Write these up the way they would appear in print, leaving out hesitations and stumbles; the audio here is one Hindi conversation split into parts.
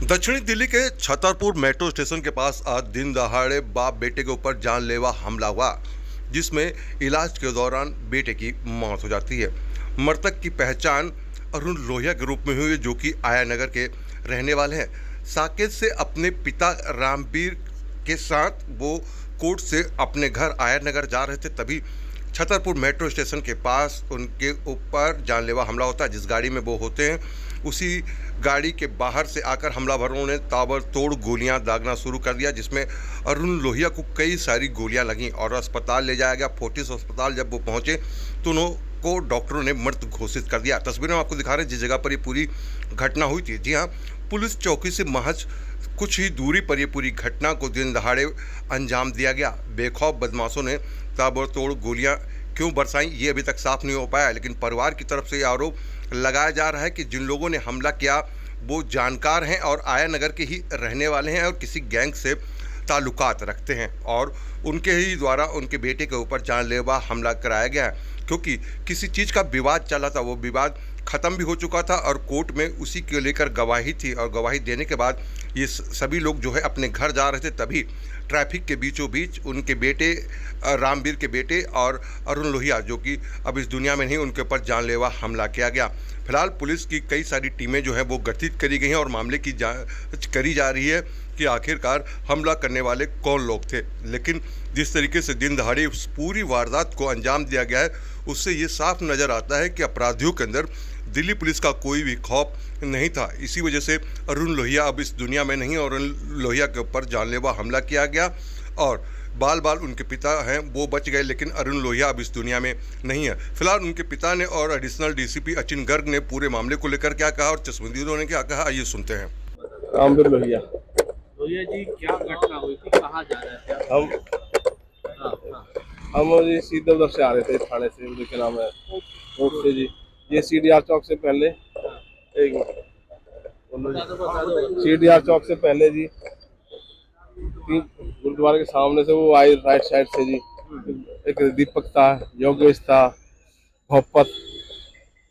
दक्षिणी दिल्ली के छतरपुर मेट्रो स्टेशन के पास आज दिन दहाड़े बाप बेटे के ऊपर जानलेवा हमला हुआ, जिसमें इलाज के दौरान बेटे की मौत हो जाती है। मृतक की पहचान अरुण लोहिया के रूप में हुई है, जो कि आया नगर के रहने वाले हैं। साकेत से अपने पिता रामवीर के साथ वो कोर्ट से अपने घर आया नगर जा रहे थे, तभी छतरपुर मेट्रो स्टेशन के पास उनके ऊपर जानलेवा हमला होता है। जिस गाड़ी में वो होते हैं, उसी गाड़ी के बाहर से आकर हमलावरों ने ताबड़तोड़ गोलियां दागना शुरू कर दिया, जिसमें अरुण लोहिया को कई सारी गोलियां लगीं और अस्पताल ले जाया गया। फोर्टिस अस्पताल जब वो पहुंचे तो उनको डॉक्टरों ने मृत घोषित कर दिया। तस्वीरें में आपको दिखा रहे हैं जिस जगह पर ये पूरी घटना हुई थी। जी हाँ, पुलिस चौकी से महज कुछ ही दूरी पर ये पूरी घटना को दिन दहाड़े अंजाम दिया गया। बेखौफ बदमाशों ने ताबड़तोड़ गोलियां क्यों बरसाई, ये अभी तक साफ नहीं हो पाया, लेकिन परिवार की तरफ से ये आरोप लगाया जा रहा है कि जिन लोगों ने हमला किया वो जानकार हैं और आया नगर के ही रहने वाले हैं और किसी गैंग से ताल्लुकात रखते हैं, और उनके ही द्वारा उनके बेटे के ऊपर जानलेवा हमला कराया गया है। क्योंकि किसी चीज़ का विवाद चला था, वो विवाद ख़त्म भी हो चुका था और कोर्ट में उसी को लेकर गवाही थी, और गवाही देने के बाद ये सभी लोग जो है अपने घर जा रहे थे, तभी ट्रैफिक के बीचों बीच उनके बेटे रामवीर के बेटे और अरुण लोहिया, जो कि अब इस दुनिया में नहीं, उनके ऊपर जानलेवा हमला किया गया। फिलहाल पुलिस की कई सारी टीमें जो है वो गठित करी गई हैं और मामले की जांच करी जा रही है कि आखिरकार हमला करने वाले कौन लोग थे। लेकिन जिस तरीके से दिन दहाड़े उस पूरी वारदात को अंजाम दिया गया है, उससे ये साफ नज़र आता है कि अपराधियों के अंदर दिल्ली पुलिस का कोई भी खौफ नहीं था। इसी वजह से अरुण लोहिया अब इस दुनिया में नहीं और अरुण लोहिया के ऊपर जानलेवा हमला किया गया, और बाल बाल उनके पिता हैं वो बच गए, लेकिन अरुण लोहिया अब इस दुनिया में नहीं है। फिलहाल उनके पिता ने और एडिशनल डीसीपी अचिन गर्ग ने पूरे मामले को लेकर क्या कहा और चश्मदीदों ने क्या कहा, आइए सुनते हैं। रामवीर लोहिया। लोहिया जी, क्या घटना हुई थी, कहाँ जा रहे थे आप? हम जी सीधे उधर से आ रहे थे, थाने से, उधर के नाम है रोड से जी। ये सीडीआर चौक से पहले, एक सीडीआर चौक से पहले जी, गुरुद्वारे के सामने से वो आई राइट साइड से जी। एक दीपक था, योगेश था, भोपत,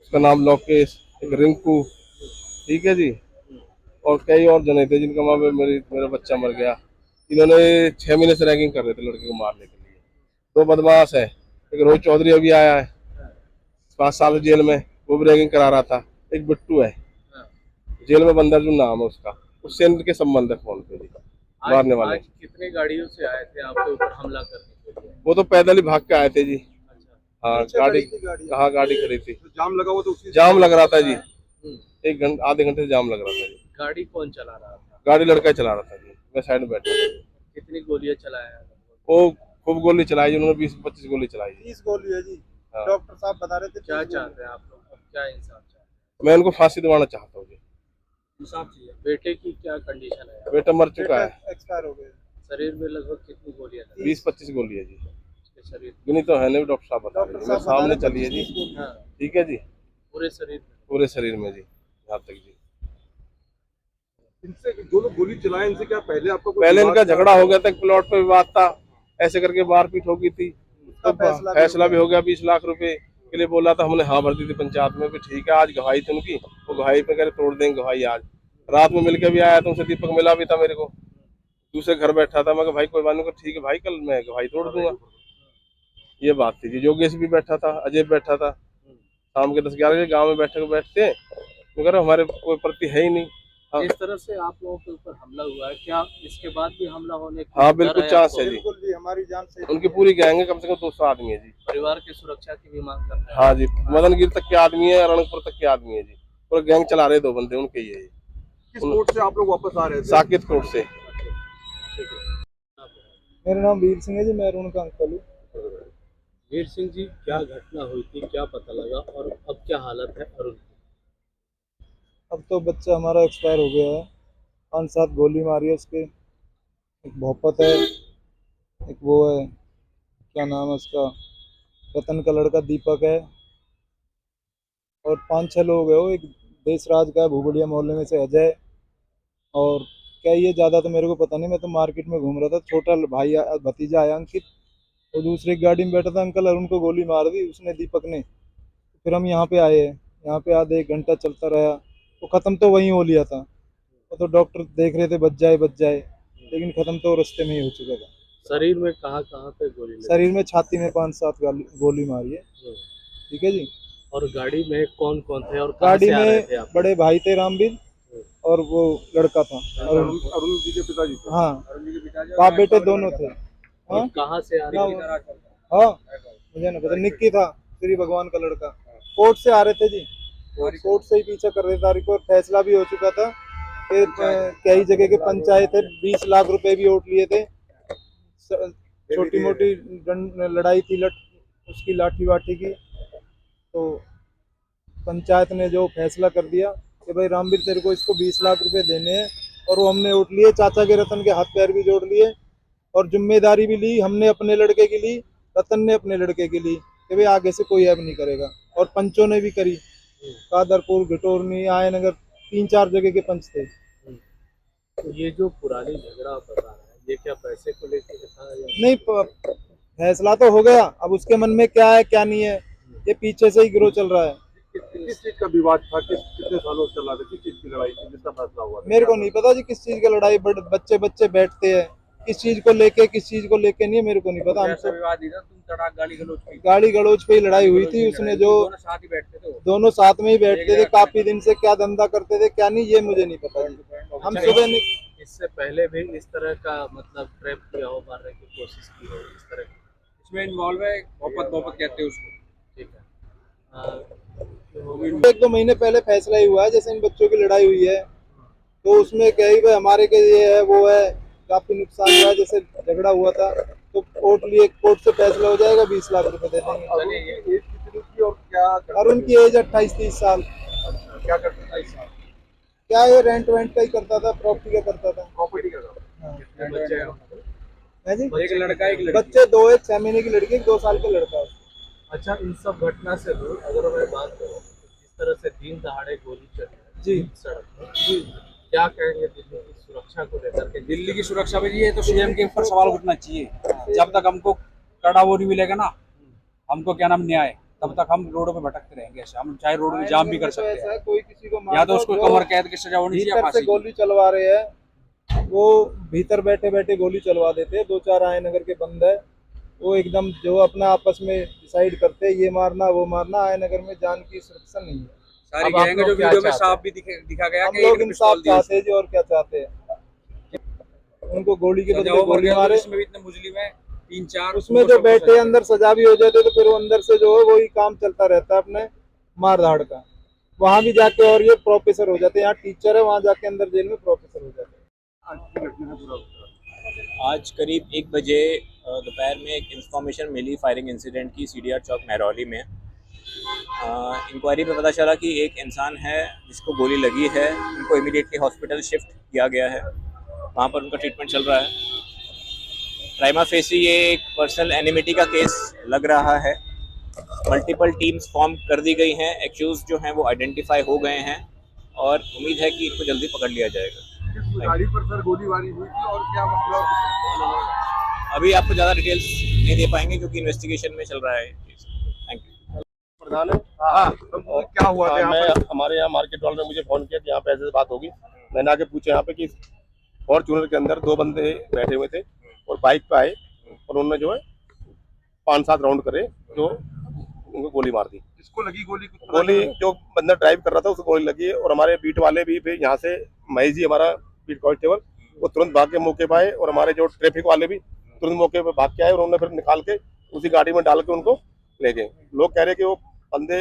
उसका नाम लोकेश, एक रिंकू, ठीक है जी, और कई और जने थे जिनका माँ मेरा बच्चा मर गया। इन्होंने 6 महीने से रैगिंग कर रहे थे लड़के को मारने के लिए। 2 बदमाश है, एक रोहित चौधरी अभी आया है 5 साल जेल में, वो भी रैगिंग करा रहा था। एक बिट्टू है जेल में, बंदर जो नाम है उसका, उससे इनके संबंध है फोन पे जी, मारने वाले। आज कितने गाड़ियों से आए थे आपके ऊपर हमला करने के लिए? वो तो पैदल ही भाग के आए थे जी। अच्छा, हाँ, गाड़ी खड़ी थी, जाम लगा हुआ, तो जाम लग रहा था जी। आधे घंटे से जाम लग रहा था जी। गाड़ी कौन चला रहा था? गाड़ी लड़का ही चला रहा था जी, मैं साइड में बैठा था। कितनी गोलियां चलाया? वो खूब गोली चलाई, उन्होंने 20-25 गोली चलाई। 30 गोली है जी। हाँ। डॉक्टर साहब बता रहे थे। क्या चाहते हैं आप लोग, क्या इंसाफ चाहते हैं? मैं उनको फांसी दिलवाना चाहता हूँ जी। इंसाफ चाहिए। बेटे की क्या कंडीशन है? बेटा मर चुका है, एक्सपायर हो गए। शरीर में लगभग कितनी गोलियां थी? 20-25 गोली है जी। उसके शरीर गिनी तो है नहीं, डॉक्टर साहब बता रहे हैं, मेरे सामने चली है जी। हाँ, ठीक है जी, पूरे शरीर में? पूरे शरीर में जी, यहाँ तक जी। इनसे जो लोग गोली चलाए, इनसे क्या पहले आपको पहले इनका झगड़ा हो गया था, प्लॉट पे विवाद था, ऐसे करके मारपीट हो गई थी, तो फैसला भी हो गया। 20 लाख रुपए के लिए बोला था, हमने हाँ भर दी थी पंचायत में भी। ठीक है, आज गवाही थी उनकी, वो गवाही पे करे तोड़ देंगे गवाही। आज रात में मिलके भी आया, तो उनसे दीपक मिला भी था मेरे को, दूसरे घर बैठा था। मैं कहा भाई कोई बात नहीं, ठीक है भाई, कल मैं गवाही तोड़ दूंगा। ये बात थी जी। योगेश भी बैठा था, अजय बैठा था, शाम के 10-11 बजे गाँव में बैठते मगर हमारे कोई प्रति है ही नहीं। हाँ। इस तरह से आप लोगों के ऊपर हमला हुआ है, क्या इसके बाद भी हमला होने का हाँ डर बिल्कुल है चांस आपको? है जी। बिल्कुल भी हमारी जान से। उनकी पूरी गैंग है, कम से कम 200 आदमी है जी। परिवार की सुरक्षा की भी मांग करते हैं? हाँ जी, मदनगिर तक के आदमी है, रणकपुर तक के आदमी है जी। पूरा गैंग चला रहे 2 बंदे, उनके ही है। किस कोर्ट से आप लोग वापस आ रहे थे? साकेत कोर्ट से। मेरा नाम वीर सिंह है जी, मैं अरुण का अंकल हूँ। वीर सिंह जी, क्या घटना हुई थी, क्या पता लगा और अब क्या हालत है अरुण की? अब तो बच्चा हमारा एक्सपायर हो गया है। 5-7 गोली मारी है उसके। एक भोपत है, एक वो है, क्या नाम है उसका, रतन का लड़का दीपक है, और 5-6 लोग है। वो एक देशराज का है, भूबड़िया मोहल्ले में से अजय। और क्या ये ज़्यादा तो मेरे को पता नहीं, मैं तो मार्केट में घूम रहा था। छोटा भाई भतीजा आया अंकित, वो दूसरी गाड़ी में बैठा था। अंकल अरुण को गोली मार दी उसने, दीपक ने। फिर हम यहाँ पे आए हैं, यहाँ पे आधे 1 घंटा चलता रहा, वो ख़त्म तो वहीं हो लिया था। वो तो डॉक्टर देख रहे थे बच जाए, लेकिन खत्म तो रास्ते में ही हो चुका था। शरीर में कहाँ कहाँ पे गोली लगी? शरीर में छाती में 5-7 गोली मारी है। हम्म। ठीक है जी। और गाड़ी में कौन कौन थे और कहाँ गाड़ी से आ रहे थे में आप? बड़े भाई थे रामवीर और वो लड़का था अरुण जी के पिताजी थे। हाँ, बाप बेटे दोनों थे। और हाँ कहाँ से आ ना रहे थे? हाँ, मुझे ना पता, निक्की था, श्री भगवान का लड़का। कोर्ट से आ रहे थे जी, कोर्ट से ही पीछा कर रहे थे। तारीख को फैसला भी हो चुका था। फिर कई जगह के पंचायत है, 20 लाख रुपए भी वोट लिए थे। छोटी मोटी लड़ाई थी, उसकी लाठी वाठी की, तो पंचायत ने जो फैसला कर दिया कि भाई रामवीर तेरे को इसको 20 लाख रुपए देने हैं, और वो हमने उठ लिए। चाचा के रतन के हाथ पैर भी जोड़ लिए और जिम्मेदारी भी ली। हमने अपने लड़के की ली, रतन ने अपने लड़के की ली कि भाई आगे से कोई ऐब नहीं करेगा। और पंचों ने भी करी, कादरपुर, घटोरनी, आयनगर, 3-4 जगह के पंच थे। तो ये जो पुरानी झगड़ा आप बता रहे हैं, ये क्या पैसे को लेकर था या? नहीं, फैसला तो हो गया, अब उसके मन में क्या है क्या नहीं है, ये पीछे से ही गिरोह चल रहा है। किस चीज का विवाद था, कितने सालों से चल रहा था, किस चीज की लड़ाई थी जिसका फैसला हुआ? मेरे को नहीं पता जी किस चीज की लड़ाई, बच्चे बच्चे बैठते हैं, किस चीज को लेके नहीं है, मेरे को नहीं पता। हमसे गाली गलौज पे ही लड़ाई हुई थी। उसने जो दोनों साथ में ही बैठते थे, काफी दिन से क्या धंधा करते थे क्या नहीं, ये मुझे नहीं पता जी। हम सुबह नहीं, इससे पहले भी इस तरह का मतलब ट्रैप किया हो, मारने की कोशिश की हो इस तरह की? इसमें इन्वॉल्व है, मोहब्बत कहते हैं उसको। ठीक है। 1-2 महीने पहले फैसला ही हुआ है, जैसे इन बच्चों की लड़ाई हुई है तो उसमें कही भाई हमारे के ये है वो है, काफी नुकसान हुआ है। जैसे झगड़ा हुआ था तो कोर्ट से फैसला हो जाएगा, 20 लाख रुपए दे देंगे। और क्या और उनकी एज 28-30 साल। क्या करते थे इस साल? क्या ये रेंट वेंट का ही करता था, प्रॉपर्टी का करता था। प्रॉपर्टी का काम। हाँ। बच्चे हैं? है जी, एक लड़का एक लड़की। बच्चे 2, एक 6 महीने की लड़की, 2 साल का लड़का है। अच्छा, इन सब घटना से दूर अगर मैं बात करूँ, जिस तरह से दिन दहाड़े गोली चल रही है जी सड़क पर, जी क्या कहेंगे दिल्ली की सुरक्षा को लेकर के? दिल्ली की सुरक्षा में ये तो सीएम के ऊपर सवाल उठना चाहिए। जब तक हमको कड़ा वो नहीं मिलेगा ना, हमको क्या नाम न्याय, तब तक हम रोडों पे भटकते रहेंगे। ऐसे हम चाहे रोड में जाम भी कर सकते ऐसा है, हैं, कोई किसी को या तो उसको कमर कैद की सजा होनी चाहिए, भीतर से फांसी। गोली चलवा रहे हैं, वो भीतर बैठे बैठे गोली चलवा देते हैं। 2-4 आयनगर के बंद है, वो एकदम जो अपना आपस में डिसाइड करते हैं, ये मारना वो मारना। आयनगर में जान की सुरक्षा नहीं है। सारी अब आप गैंग लोग जो क्या वीडियो में चाहते साफ भी दिखा गया हम कि लोग एक इंसाफ पिस्तौल दी चाहते हैं जी, और क्या चाहते हैं। उनको गोली के बदले गोली मारे। इसमें भी इतने मुस्लिम है, 3-4 उसमें जो बैठे अंदर सजा भी हो जाते तो फिर वो अंदर से जो है वही काम चलता रहता है अपने मार धाड़ का। वहां भी जाके और ये प्रोफेसर हो जाते हैं, यहाँ टीचर है, वहां जाके अंदर जेल में प्रोफेसर हो जाते हैं। आज करीब 1 बजे दोपहर में एक इंफॉर्मेशन मिली फायरिंग इंसिडेंट की सीडीआर चौक महरौली में। इंक्वायरी में पता चला कि एक इंसान है जिसको गोली लगी है, उनको इमीडिएटली हॉस्पिटल शिफ्ट किया गया है, वहाँ पर उनका ट्रीटमेंट चल रहा है। प्राइमा फेसी ये एक पर्सनल एनिमिटी का केस लग रहा है। मल्टीपल टीम्स फॉर्म कर दी गई हैं, एक्यूज जो हैं वो आइडेंटिफाई हो गए हैं और उम्मीद है कि इनको जल्दी पकड़ लिया जाएगा। गाड़ी पर सर गोलीबारी हुई थी और क्या मतलब? अभी आपको ज़्यादा डिटेल्स नहीं दे पाएंगे क्योंकि इन्वेस्टिगेशन में चल रहा है। Thank you. प्रधान है। हाँ, क्या हुआ था यहाँ पर? हमारे यहाँ मार्केट वाले ने मुझे फोन किया कि यहाँ पे ऐसे बात होगी। मैंने आके पूछा यहाँ पे कि फॉर्च्यूनर के अंदर 2 बंदे बैठे हुए थे और बाइक पे आए और उन्होंने जो है 5-7 राउंड करे, जो उनको गोली मार दी। किसको लगी गोली? गोली जो बंदा ड्राइव कर रहा था उसको गोली लगी है। और हमारे बीट वाले भी फिर यहाँ से महेश जी, हमारा बीट कांस्टेबल, वो तुरंत भाग के मौके पे आए और हमारे जो ट्रैफिक वाले भी तुरंत मौके पे भाग के आए और उन्होंने फिर निकाल के उसी गाड़ी में डाल के उनको ले गए। लोग कह रहे कि वो बंदे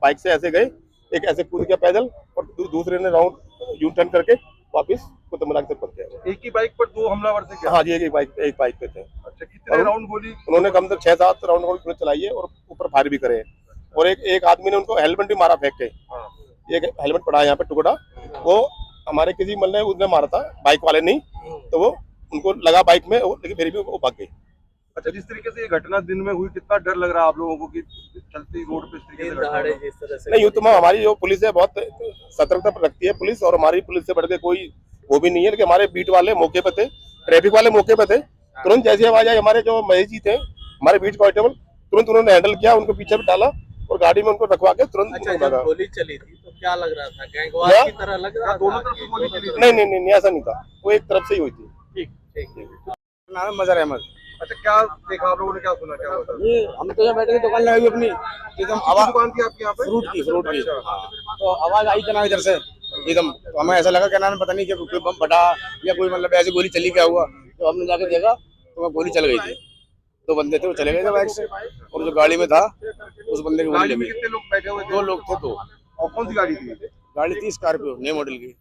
बाइक से ऐसे गए, एक ऐसे कूद गया पैदल और दूसरे ने राउंड यू टर्न करके वापस कुतुबमिनार तक पहुंच गया। एक ही बाइक पर 2 हमलावर थे क्या? हाँ जी, एक बाइक पे थे। अच्छा, कितने राउंड गोली? उन्होंने कम से 6-7 राउंड गोली चलाई है और ऊपर फायर भी करे हैं। और एक आदमी ने उनको हेलमेट भी मारा फेंक के। एक हेलमेट पड़ा है यहाँ पे टुकड़ा, वो हमारे किसी मतलब उसने मारा था, बाइक वाले नहीं, तो वो उनको लगा बाइक में, लेकिन फिर भी वो भाग गई। अच्छा, जिस तरीके से ये घटना दिन में हुई, कितना डर लग रहा है आप लोगों को कि चलती रोड पे इस तरीके से घटना हो? जिस तरह से नहीं, यूँ तो हमारी जो पुलिस है बहुत सतर्कता रखती है पुलिस, और हमारी पुलिस से बढ़ के कोई वो भी नहीं है। लेकिन हमारे बीट वाले मौके पे थे, ट्रैफिक वाले मौके पे थे, तुरंत जैसी आवाज आई, हमारे जो महेश जी थे, हमारे बीट कांस्टेबल, तुरंत उन्होंने हैंडल किया, उनको पीछे भी डाला और गाड़ी में उनको रखवा के तुरंत अच्छा, भागा। जब गोली चली थी तो क्या लग रहा था, गैंगवार क्या? की तरह लग रहा था? दोनों तरफ गोली चली थी। नहीं ऐसा नहीं था, वो एक तरफ से ही हुई थी। ठीक। नाम है मजर अहमद। अच्छा, क्या देखा आप लोगों ने, क्या सुना, क्या हुआ था? ये हम तो यहाँ बैठे थे, दुकान लगाई हुई अपनी, एकदम आवाज दुकान थी आपके यहाँ पे? फ्रूट की अच्छा। हाँ। तो आवाज आई जना इधर से एकदम, तो हमें ऐसा लगा क्या नाम पता नहीं कि कोई बम फटा या कोई मतलब ऐसी गोली चली, क्या हुआ। तो हमने जाके देखा तो वहाँ गोली चल गई थी। दो बंदे थे, वो चले गए थे बाइक से, और जो गाड़ी में था उस बंदे की गोली गाड़ी में लगी। कितने लोग बैठे हुए थे? 2 लोग थे। 2 और कौन सी गाड़ी थी? गाड़ी थी स्कॉर्पियो नए मॉडल की।